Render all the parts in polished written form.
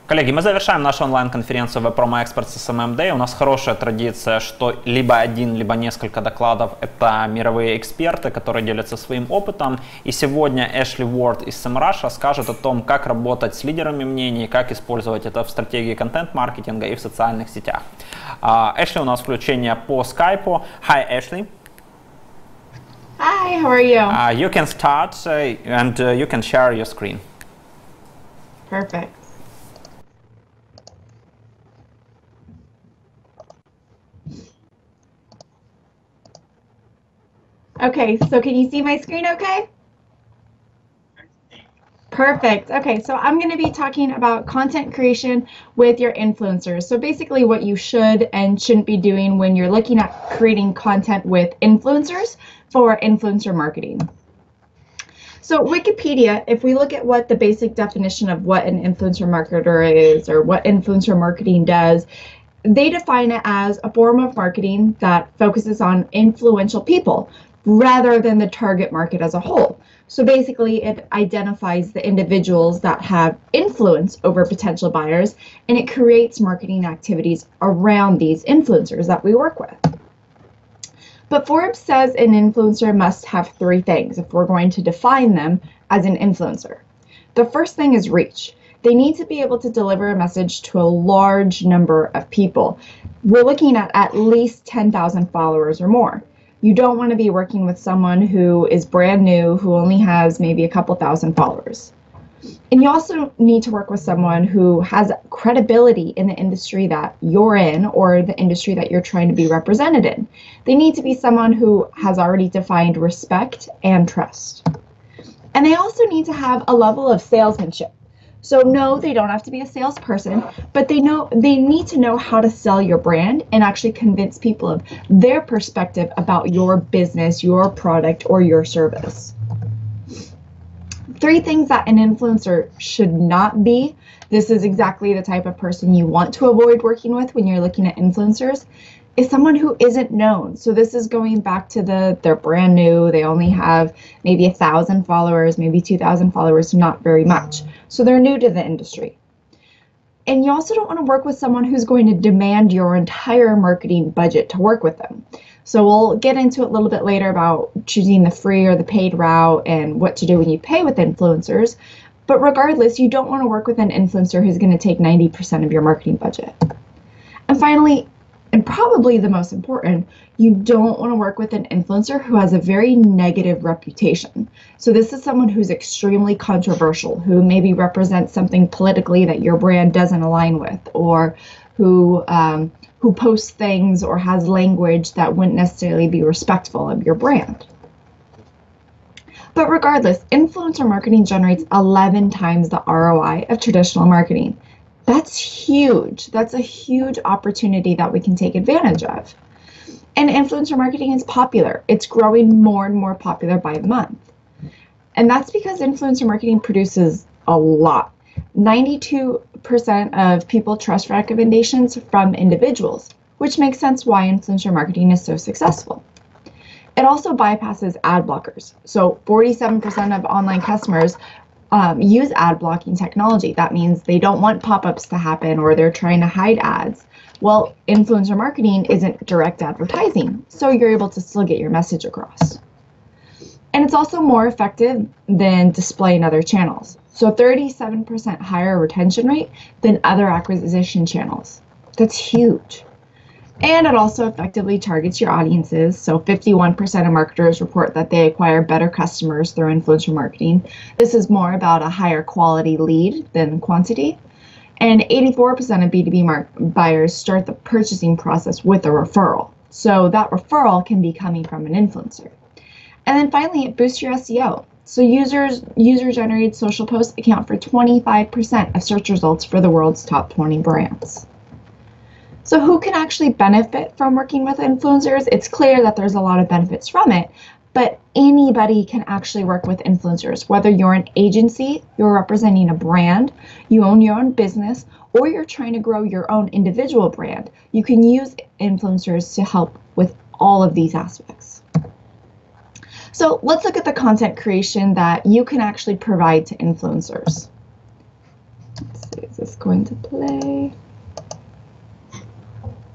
Коллеги, мы завершаем нашу онлайн-конференцию WebPromoExperts SMM Day. У нас хорошая традиция, что либо один, либо несколько докладов — это мировые эксперты, которые делятся своим опытом. И сегодня Эшли Уорд из SEMrush расскажет о том, как работать с лидерами мнений, как использовать это в стратегии контент-маркетинга и в социальных сетях. Эшли, у нас включение по скайпу. Hi, Ashley. Hi, how are you? You can start and you can share your screen. Perfect. Okay, so can you see my screen okay? Perfect. Okay, so I'm going to be talking about content creation with your influencers. So basically what you should and shouldn't be doing when you're looking at creating content with influencers for influencer marketing. So Wikipedia, if we look at what the basic definition of what an influencer marketer is or what influencer marketing does, they define it as a form of marketing that focuses on influential people rather than the target market as a whole. So basically it identifies the individuals that have influence over potential buyers, and it creates marketing activities around these influencers that we work with. But Forbes says an influencer must have three things if we're going to define them as an influencer. The first thing is reach. They need to be able to deliver a message to a large number of people. We're looking at least 10,000 followers or more. You don't want to be working with someone who is brand new, who only has maybe a couple thousand followers. And you also need to work with someone who has credibility in the industry that you're in or the industry that you're trying to be represented in. They need to be someone who has already defined respect and trust. And they also need to have a level of salesmanship. So no, they don't have to be a salesperson, but they need to know how to sell your brand and actually convince people of their perspective about your business, your product, or your service. Three things that an influencer should not be. This is exactly the type of person you want to avoid working with when you're looking at influencers, is someone who isn't known. So this is going back to they're brand new, they only have maybe 1,000 followers, maybe 2,000 followers, not very much. So they're new to the industry. And you also don't want to work with someone who's going to demand your entire marketing budget to work with them. So we'll get into it a little bit later about choosing the free or the paid route and what to do when you pay with influencers. But regardless, you don't want to work with an influencer who's going to take 90% of your marketing budget. And finally, and probably the most important, you don't want to work with an influencer who has a very negative reputation. So this is someone who's extremely controversial, who maybe represents something politically that your brand doesn't align with, or who posts things or has language that wouldn't necessarily be respectful of your brand. But regardless, influencer marketing generates 11 times the ROI of traditional marketing. That's huge. That's a huge opportunity that we can take advantage of. And influencer marketing is popular. It's growing more and more popular by the month. And that's because influencer marketing produces a lot. 92% of people trust recommendations from individuals, which makes sense why influencer marketing is so successful. It also bypasses ad blockers. So 47% of online customers use ad blocking technology. That means they don't want pop-ups to happen or they're trying to hide ads. Well, influencer marketing isn't direct advertising, so you're able to still get your message across. And it's also more effective than display in other channels. So 37% higher retention rate than other acquisition channels. That's huge. And it also effectively targets your audiences. So 51% of marketers report that they acquire better customers through influencer marketing. This is more about a higher quality lead than quantity. And 84% of B2B buyers start the purchasing process with a referral. So that referral can be coming from an influencer. And then finally, it boosts your SEO. So user-generated social posts account for 25% of search results for the world's top 20 brands. So who can actually benefit from working with influencers? It's clear that there's a lot of benefits from it, but anybody can actually work with influencers, whether you're an agency, you're representing a brand, you own your own business, or you're trying to grow your own individual brand. You can use influencers to help with all of these aspects. So let's look at the content creation that you can actually provide to influencers. Let's see. Is this going to play?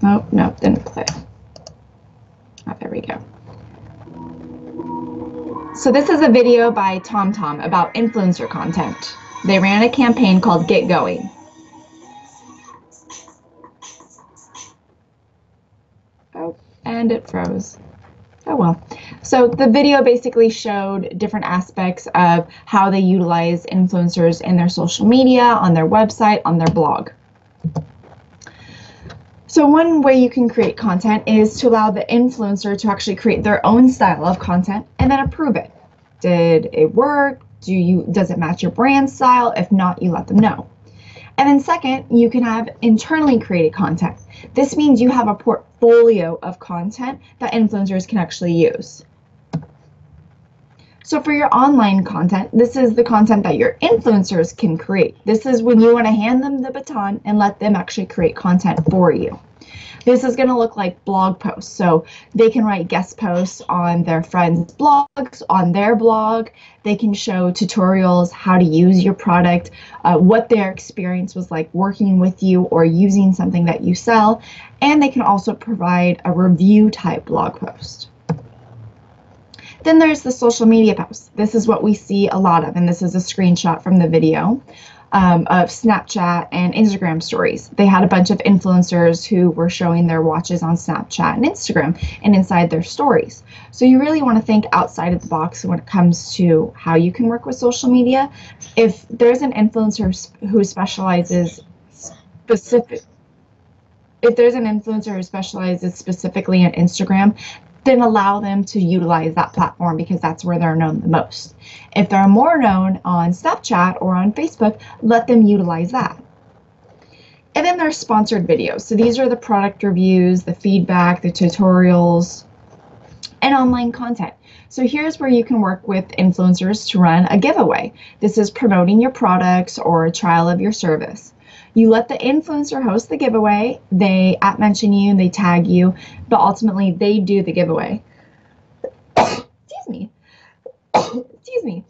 Oh, no, didn't play. Oh, there we go. So this is a video by TomTom about influencer content. They ran a campaign called Get Going. Oh, and it froze. Oh well. So the video basically showed different aspects of how they utilize influencers in their social media, on their website, on their blog. So one way you can create content is to allow the influencer to actually create their own style of content and then approve it. Did it work? Does it match your brand style? If not, you let them know. And then second, you can have internally created content. This means you have a portfolio of content that influencers can actually use. So for your online content, this is the content that your influencers can create. This is when you want to hand them the baton and let them actually create content for you. This is going to look like blog posts. So they can write guest posts on their friends' blogs, on their blog. They can show tutorials, how to use your product, what their experience was like working with you or using something that you sell. And they can also provide a review type blog post. Then there's the social media posts. This is what we see a lot of, and this is a screenshot from the video of Snapchat and Instagram stories. They had a bunch of influencers who were showing their watches on Snapchat and Instagram and inside their stories. So you really want to think outside of the box when it comes to how you can work with social media. If there's an influencer who specializes specifically in Instagram, then allow them to utilize that platform because that's where they're known the most. If they're more known on Snapchat or on Facebook, let them utilize that. And then there's sponsored videos. So these are the product reviews, the feedback, the tutorials, and online content. So here's where you can work with influencers to run a giveaway. This is promoting your products or a trial of your service. You let the influencer host the giveaway, they @mention you, they tag you, but ultimately they do the giveaway. Excuse me. Excuse me.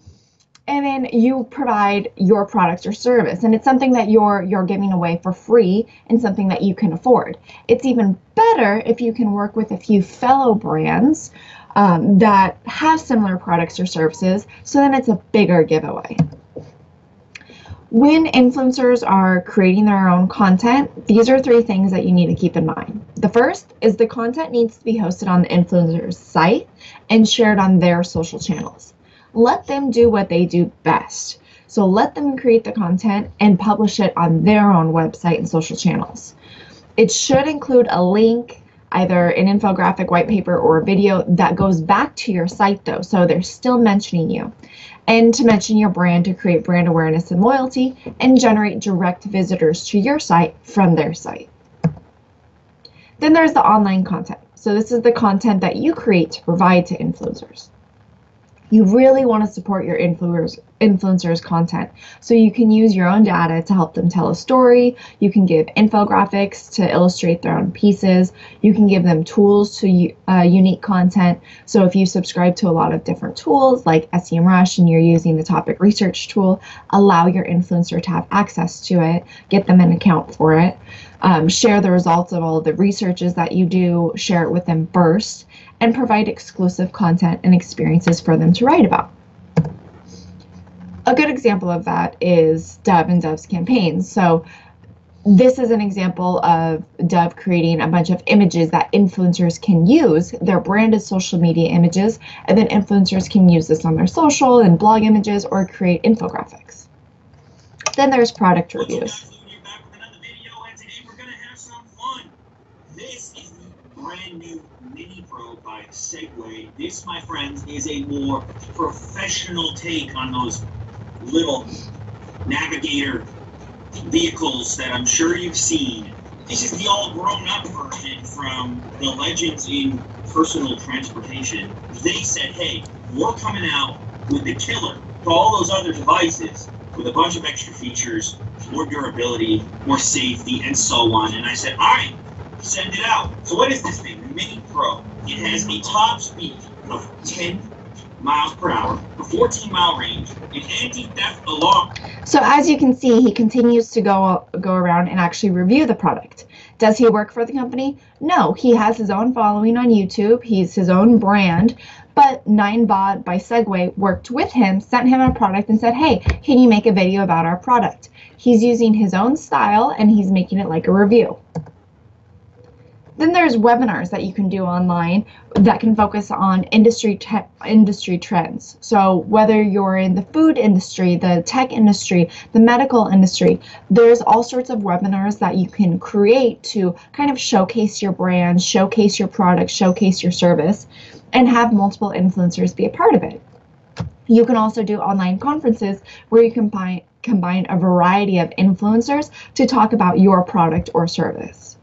And then you provide your product or service, and it's something that you're giving away for free and something that you can afford. It's even better if you can work with a few fellow brands that have similar products or services, so then it's a bigger giveaway. When influencers are creating their own content, these are 3 things that you need to keep in mind. The first is the content needs to be hosted on the influencer's site and shared on their social channels. Let them do what they do best. So let them create the content and publish it on their own website and social channels. It should include a link, either an infographic, white paper, or a video that goes back to your site though, so they're still mentioning you. And to mention your brand to create brand awareness and loyalty and generate direct visitors to your site from their site. Then there's the online content. So this is the content that you create to provide to influencers. You really want to support your influencers' content. So you can use your own data to help them tell a story. You can give infographics to illustrate their own pieces. You can give them tools to unique content. So if you subscribe to a lot of different tools like SEMrush and you're using the topic research tool, allow your influencer to have access to it, get them an account for it, share the results of all the researches that you do, share it with them first, and provide exclusive content and experiences for them to write about. A good example of that is Dove and Dove's campaigns. So this is an example of Dove creating a bunch of images that influencers can use. They're branded social media images, and then influencers can use this on their social and blog images or create infographics. Then there's product reviews. This is the brand new Mini Pro by Segway. This, my friends, is a more professional take on those little navigator vehicles that I'm sure you've seen. This is the all grown up version from the legends in personal transportation. They said, hey, we're coming out with the killer to all those other devices with a bunch of extra features, more durability, more safety, and so on. And I said, all right, send it out. So what is this thing? The Mini Pro. It has a top speed of 10 miles per hour, a 14-mile range, an anti-theft alarm. So as you can see, he continues to go around and actually review the product. Does he work for the company? No, he has his own following on YouTube. He's his own brand, but Ninebot by Segway worked with him, sent him a product and said, hey, can you make a video about our product? He's using his own style and he's making it like a review. Then there's webinars that you can do online that can focus on industry trends. So whether you're in the food industry, the tech industry, the medical industry, there's all sorts of webinars that you can create to kind of showcase your brand, showcase your product, showcase your service, and have multiple influencers be a part of it. You can also do online conferences where you can combine a variety of influencers to talk about your product or service.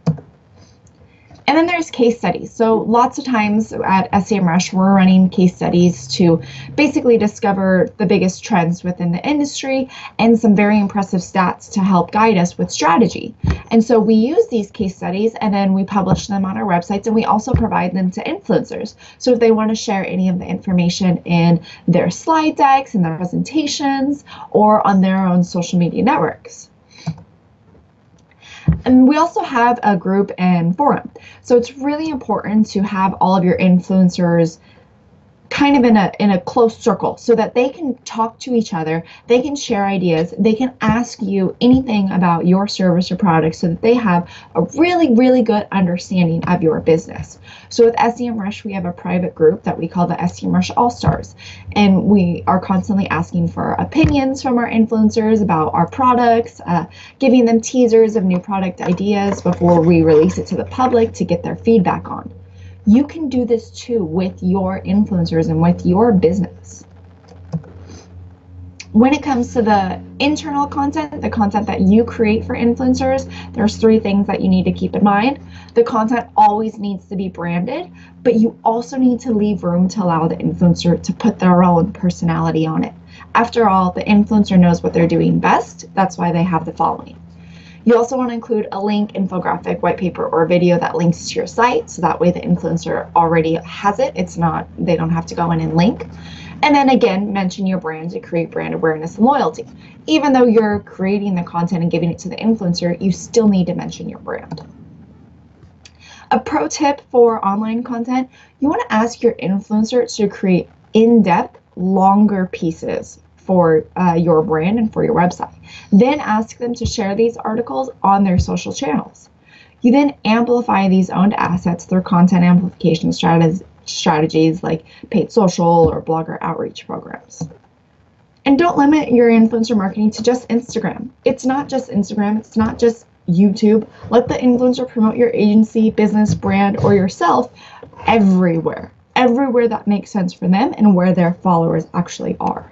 And then there's case studies. So lots of times at SEMrush, we're running case studies to basically discover the biggest trends within the industry and some very impressive stats to help guide us with strategy. And so we use these case studies and then we publish them on our websites, and we also provide them to influencers. So if they want to share any of the information in their slide decks, in their presentations, or on their own social media networks. And we also have a group and forum. So it's really important to have all of your influencers kind of in a close circle so that they can talk to each other, they can share ideas, they can ask you anything about your service or product so that they have a really, really good understanding of your business. So with SEMrush, we have a private group that we call the SEMrush All-Stars, and we are constantly asking for opinions from our influencers about our products, giving them teasers of new product ideas before we release it to the public to get their feedback on. You can do this too with your influencers and with your business. When it comes to the internal content, the content that you create for influencers, there's 3 things that you need to keep in mind. The content always needs to be branded, but you also need to leave room to allow the influencer to put their own personality on it. After all, the influencer knows what they're doing best. That's why they have the following. You also want to include a link, infographic, white paper, or video that links to your site, so that way the influencer already has it. They don't have to go in and link. And then again, mention your brand to create brand awareness and loyalty. Even though you're creating the content and giving it to the influencer, you still need to mention your brand. A pro tip for online content, you want to ask your influencer to create in-depth, longer pieces for your brand and for your website. Then ask them to share these articles on their social channels. You then amplify these owned assets through content amplification strategies like paid social or blogger outreach programs. And don't limit your influencer marketing to just Instagram. It's not just Instagram, it's not just YouTube. Let the influencer promote your agency, business, brand, or yourself everywhere that makes sense for them and where their followers actually are.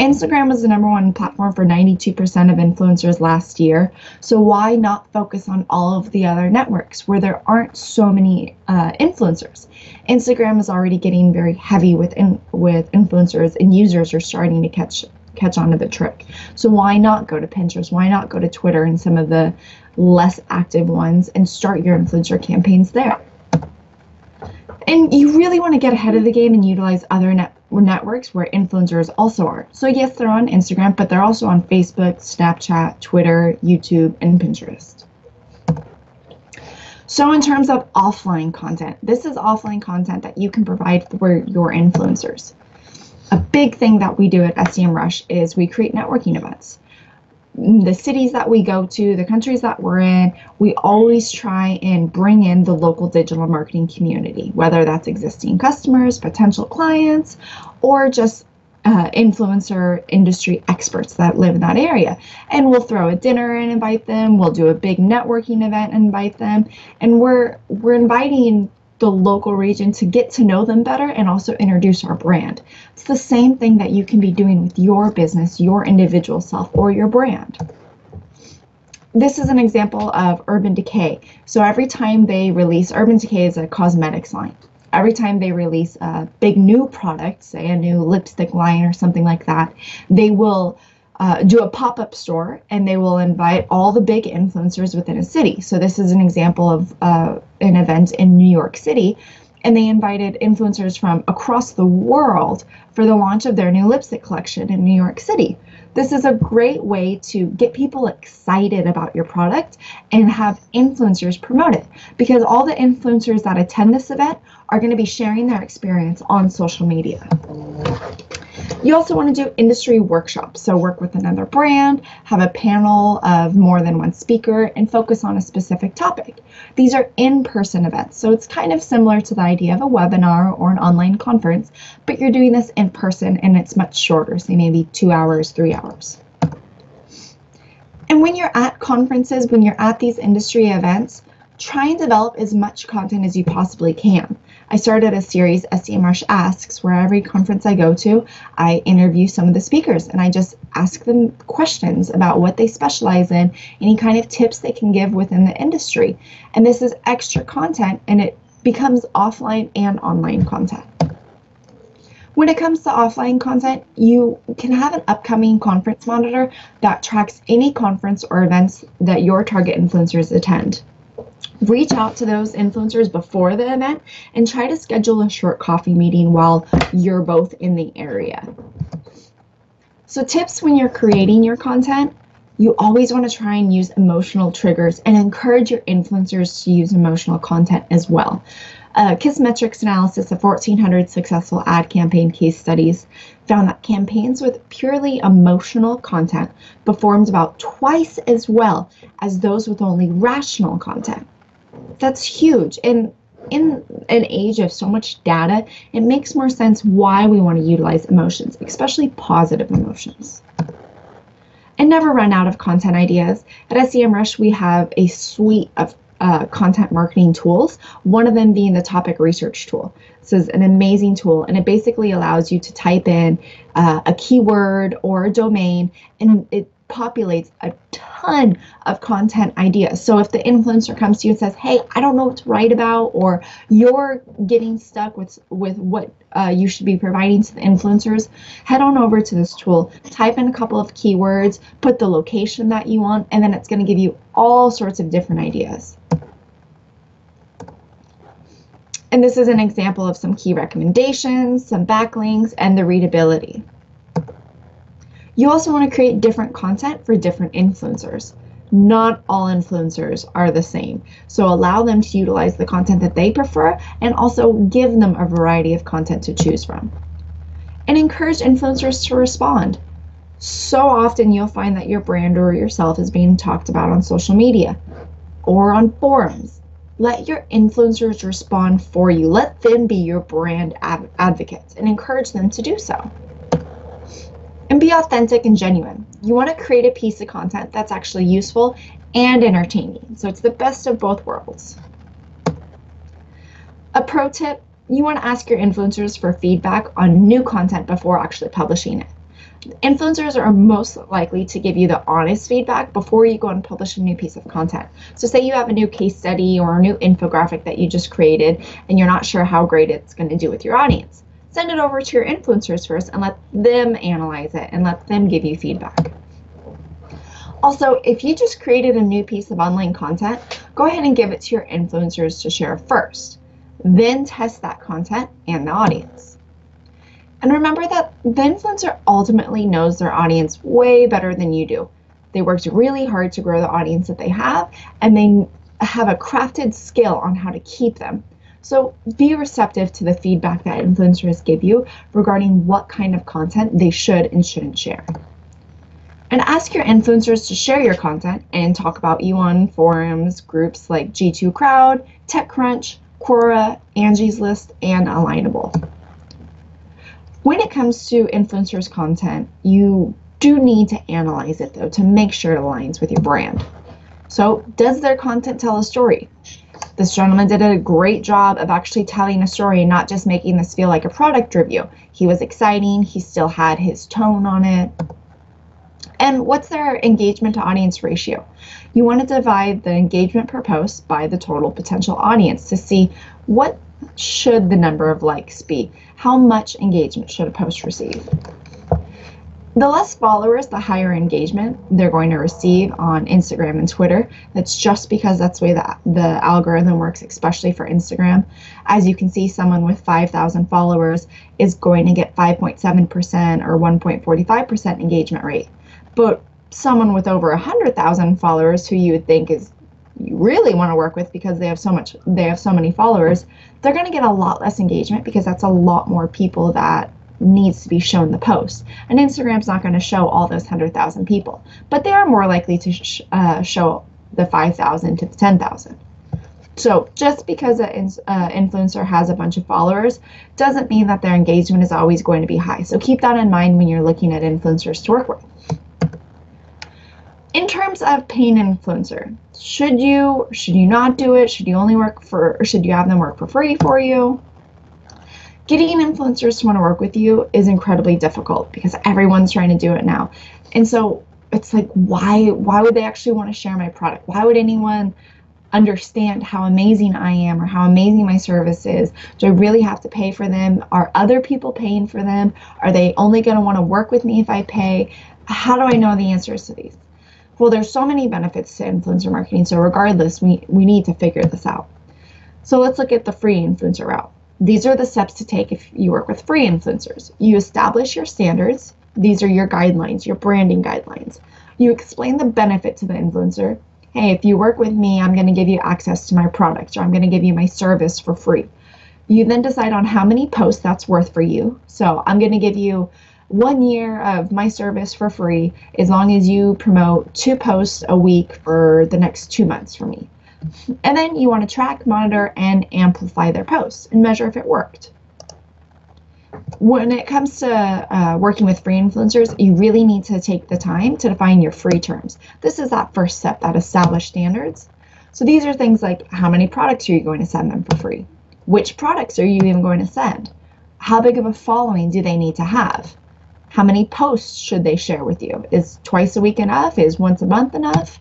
Instagram was the #1 platform for 92% of influencers last year, so why not focus on all of the other networks where there aren't so many influencers? Instagram is already getting very heavy with influencers, and users are starting to catch on to the trick. So why not go to Pinterest? Why not go to Twitter and some of the less active ones and start your influencer campaigns there? And you really want to get ahead of the game and utilize other networks where influencers also are. So yes, they're on Instagram, but they're also on Facebook, Snapchat, Twitter, YouTube, and Pinterest. So in terms of offline content, this is offline content that you can provide for your influencers. A big thing that we do at SEMrush is we create networking events. The cities that we go to, the countries that we're in, we always try and bring in the local digital marketing community, whether that's existing customers, potential clients, or just influencer industry experts that live in that area. And we'll throw a dinner and invite them. We'll do a big networking event and invite them. And we're inviting the local region to get to know them better and also introduce our brand. It's the same thing that you can be doing with your business, your individual self, or your brand. This is an example of Urban Decay. So every time they release, Urban Decay is a cosmetics line. Every time they release a big new product, say a new lipstick line or something like that, they will do a pop-up store and they will invite all the big influencers within a city. So this is an example of an event in New York City and they invited influencers from across the world for the launch of their new lipstick collection in New York City. This is a great way to get people excited about your product and have influencers promote it, because all the influencers that attend this event are going to be sharing their experience on social media. You also want to do industry workshops, so work with another brand, have a panel of more than one speaker, and focus on a specific topic. These are in-person events, so it's kind of similar to the idea of a webinar or an online conference, but you're doing this in person and it's much shorter, say maybe 2 hours, 3 hours. And when you're at conferences, when you're at these industry events, try and develop as much content as you possibly can. I started a series, SEMrush Asks, where every conference I go to, I interview some of the speakers and I just ask them questions about what they specialize in, any kind of tips they can give within the industry. And this is extra content, and it becomes offline and online content. When it comes to offline content, you can have an upcoming conference monitor that tracks any conference or events that your target influencers attend. Reach out to those influencers before the event and try to schedule a short coffee meeting while you're both in the area. So tips when you're creating your content: you always want to try and use emotional triggers and encourage your influencers to use emotional content as well. Kissmetrics analysis of 1,400 successful ad campaign case studies found that campaigns with purely emotional content performed about twice as well as those with only rational content. That's huge. And in an age of so much data, it makes more sense why we want to utilize emotions, especially positive emotions. And never run out of content ideas. At SEMrush, we have a suite of content marketing tools, one of them being the topic research tool. This is an amazing tool, and it basically allows you to type in a keyword or a domain, and it populates a ton of content ideas. So if the influencer comes to you and says, hey, I don't know what to write about, or you're getting stuck with what you should be providing to the influencers, head on over to this tool, type in a couple of keywords, put the location that you want, and then it's going to give you all sorts of different ideas. And this is an example of some key recommendations, some backlinks, and the readability. You also want to create different content for different influencers. Not all influencers are the same, so allow them to utilize the content that they prefer and also give them a variety of content to choose from. And encourage influencers to respond. So often you'll find that your brand or yourself is being talked about on social media or on forums. Let your influencers respond for you. Let them be your brand advocates and encourage them to do so. And be authentic and genuine. You want to create a piece of content that's actually useful and entertaining. So it's the best of both worlds. A pro tip: you want to ask your influencers for feedback on new content before actually publishing it. Influencers are most likely to give you the honest feedback before you go and publish a new piece of content. So say you have a new case study or a new infographic that you just created and you're not sure how great it's going to do with your audience. Send it over to your influencers first and let them analyze it and let them give you feedback. Also, if you just created a new piece of online content, go ahead and give it to your influencers to share first. Then test that content and the audience. And remember that the influencer ultimately knows their audience way better than you do. They worked really hard to grow the audience that they have, and they have a crafted skill on how to keep them. So be receptive to the feedback that influencers give you regarding what kind of content they should and shouldn't share. And ask your influencers to share your content and talk about you on forums, groups like G2 Crowd, TechCrunch, Quora, Angie's List, and Alignable. When it comes to influencers' content, you do need to analyze it, though, to make sure it aligns with your brand. So, does their content tell a story? This gentleman did a great job of actually telling a story and not just making this feel like a product review. He was exciting, he still had his tone on it. And what's their engagement to audience ratio? You want to divide the engagement per post by the total potential audience to see what should the number of likes be. How much engagement should a post receive? The less followers, the higher engagement they're going to receive on Instagram and Twitter. That's just because that's the way the algorithm works, especially for Instagram. As you can see, someone with 5,000 followers is going to get 5.7% or 1.45% engagement rate. But someone with over 100,000 followers, who you would think is you really want to work with because they have so many followers, they're going to get a lot less engagement because that's a lot more people that needs to be shown the post. And Instagram's not going to show all those 100,000 people, but they are more likely to show the 5,000 to the 10,000. So just because an influencer has a bunch of followers doesn't mean that their engagement is always going to be high. So keep that in mind when you're looking at influencers to work with. In terms of paying an influencer, should you not do it? Should you only or should you have them work for free for you? Getting influencers to want to work with you is incredibly difficult because everyone's trying to do it now. And so it's like, why would they actually want to share my product? Why would anyone understand how amazing I am or how amazing my service is? Do I really have to pay for them? Are other people paying for them? Are they only going to want to work with me if I pay? How do I know the answers to these? Well, there's so many benefits to influencer marketing. So regardless, we need to figure this out. So let's look at the free influencer route. These are the steps to take if you work with free influencers. You establish your standards. These are your guidelines, your branding guidelines. You explain the benefit to the influencer. Hey, if you work with me, I'm going to give you access to my products, or I'm going to give you my service for free. You then decide on how many posts that's worth for you. So I'm going to give you 1 year of my service for free as long as you promote 2 posts a week for the next 2 months for me. And then you want to track, monitor, and amplify their posts and measure if it worked. When it comes to working with free influencers, you really need to take the time to define your free terms. This is that first step, that established standards. So these are things like, how many products are you going to send them for free? Which products are you even going to send? How big of a following do they need to have? How many posts should they share with you? Is twice a week enough? Is once a month enough?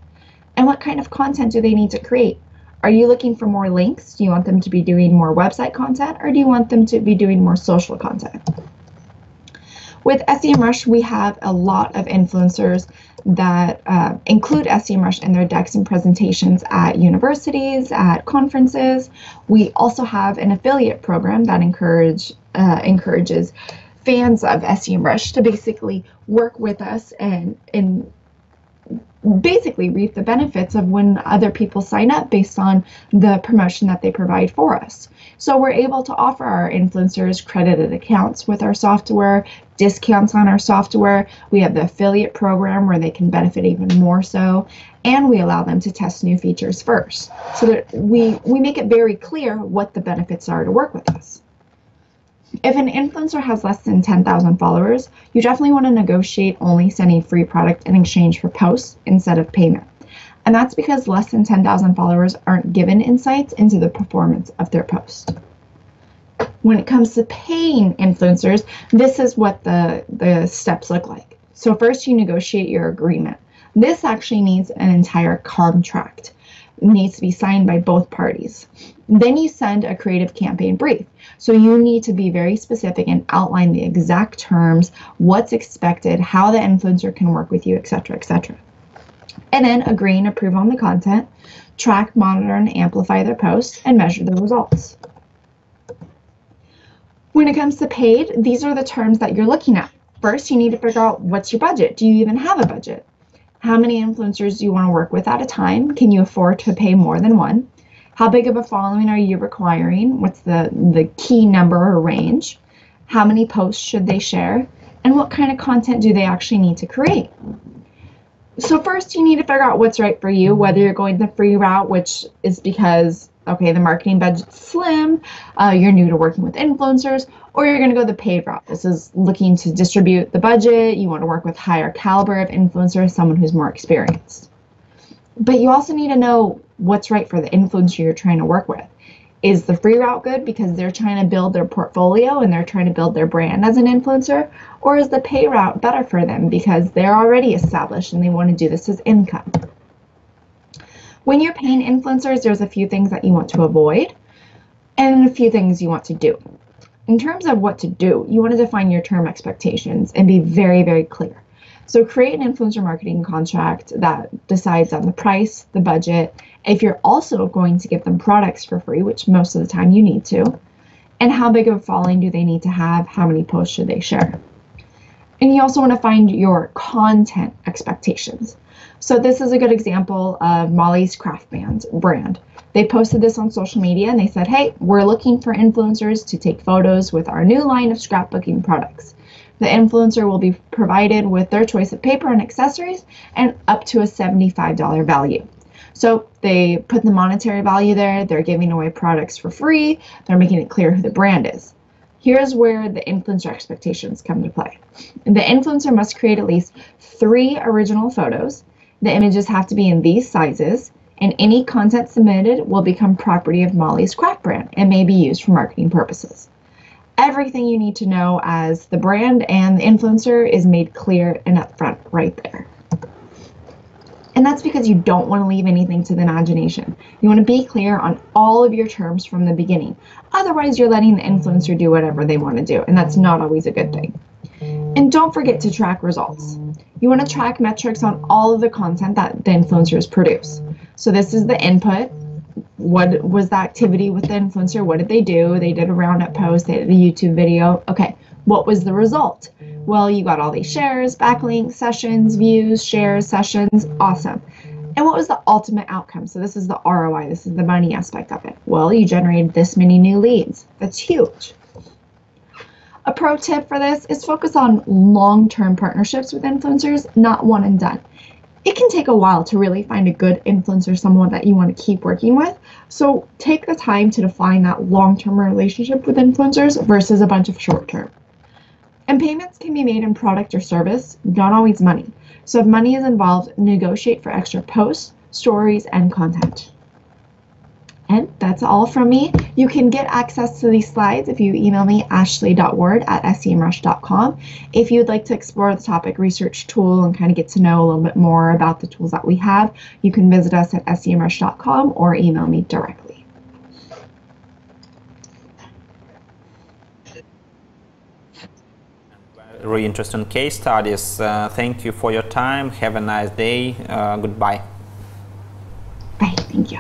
And what kind of content do they need to create? Are you looking for more links? Do you want them to be doing more website content, or do you want them to be doing more social content? With SEMrush, we have a lot of influencers that include SEMrush in their decks and presentations at universities, at conferences. We also have an affiliate program that encourages fans of SEMrush to basically work with us and basically reap the benefits of when other people sign up based on the promotion that they provide for us. So we're able to offer our influencers credited accounts with our software, discounts on our software. We have the affiliate program where they can benefit even more so, and we allow them to test new features first. So that we make it very clear what the benefits are to work with us. If an influencer has less than 10,000 followers, you definitely want to negotiate only sending free product in exchange for posts instead of payment. And that's because less than 10,000 followers aren't given insights into the performance of their post. When it comes to paying influencers, this is what the steps look like. So first, you negotiate your agreement. This actually needs an entire contract. It needs to be signed by both parties. Then you send a creative campaign brief. So you need to be very specific and outline the exact terms, what's expected, how the influencer can work with you, etc., etc. And then agree and approve on the content, track, monitor, and amplify their posts, and measure the results. When it comes to paid, these are the terms that you're looking at. First, you need to figure out what's your budget. Do you even have a budget? How many influencers do you want to work with at a time? Can you afford to pay more than one? How big of a following are you requiring? What's the key number or range? How many posts should they share? And what kind of content do they actually need to create? So first, you need to figure out what's right for you, whether you're going the free route, which is because, okay, the marketing budget's slim, you're new to working with influencers, or you're going to go the paid route. This is looking to distribute the budget. You want to work with higher caliber of influencers, someone who's more experienced. But you also need to know what's right for the influencer you're trying to work with. Is the free route good because they're trying to build their portfolio and they're trying to build their brand as an influencer? Or is the pay route better for them because they're already established and they want to do this as income? When you're paying influencers, there's a few things that you want to avoid and a few things you want to do. In terms of what to do, you want to define your term expectations and be very, very clear. So create an influencer marketing contract that decides on the price, the budget, if you're also going to give them products for free, which most of the time you need to, and how big of a following do they need to have, how many posts should they share. And you also want to find your content expectations. So this is a good example of Molly's Craft brand. They posted this on social media and they said, hey, we're looking for influencers to take photos with our new line of scrapbooking products. The influencer will be provided with their choice of paper and accessories and up to a $75 value. So they put the monetary value there, they're giving away products for free, they're making it clear who the brand is. Here's where the influencer expectations come into play. The influencer must create at least 3 original photos. The images have to be in these sizes, and any content submitted will become property of Molly's Craft brand and may be used for marketing purposes. Everything you need to know as the brand and the influencer is made clear and upfront right there. And that's because you don't want to leave anything to the imagination. You want to be clear on all of your terms from the beginning. Otherwise, you're letting the influencer do whatever they want to do, and that's not always a good thing. And don't forget to track results. You want to track metrics on all of the content that the influencers produce. So this is the input. What was the activity with the influencer? What did they do? They did a roundup post, they did a YouTube video. Okay, what was the result? Well, you got all these shares, backlinks, sessions, views, shares, sessions. Awesome. And what was the ultimate outcome? So this is the ROI. This is the money aspect of it. Well, you generated this many new leads. That's huge. A pro tip for this is focus on long-term partnerships with influencers, not one and done. It can take a while to really find a good influencer, someone that you want to keep working with. So take the time to define that long-term relationship with influencers versus a bunch of short-term. And payments can be made in product or service, not always money. So if money is involved, negotiate for extra posts, stories, and content. And that's all from me. You can get access to these slides if you email me ashley.ward@semrush.com. If you'd like to explore the topic research tool and kind of get to know a little bit more about the tools that we have, you can visit us at semrush.com or email me directly. Very interesting case studies. Thank you for your time. Have a nice day. Goodbye. Bye. Thank you.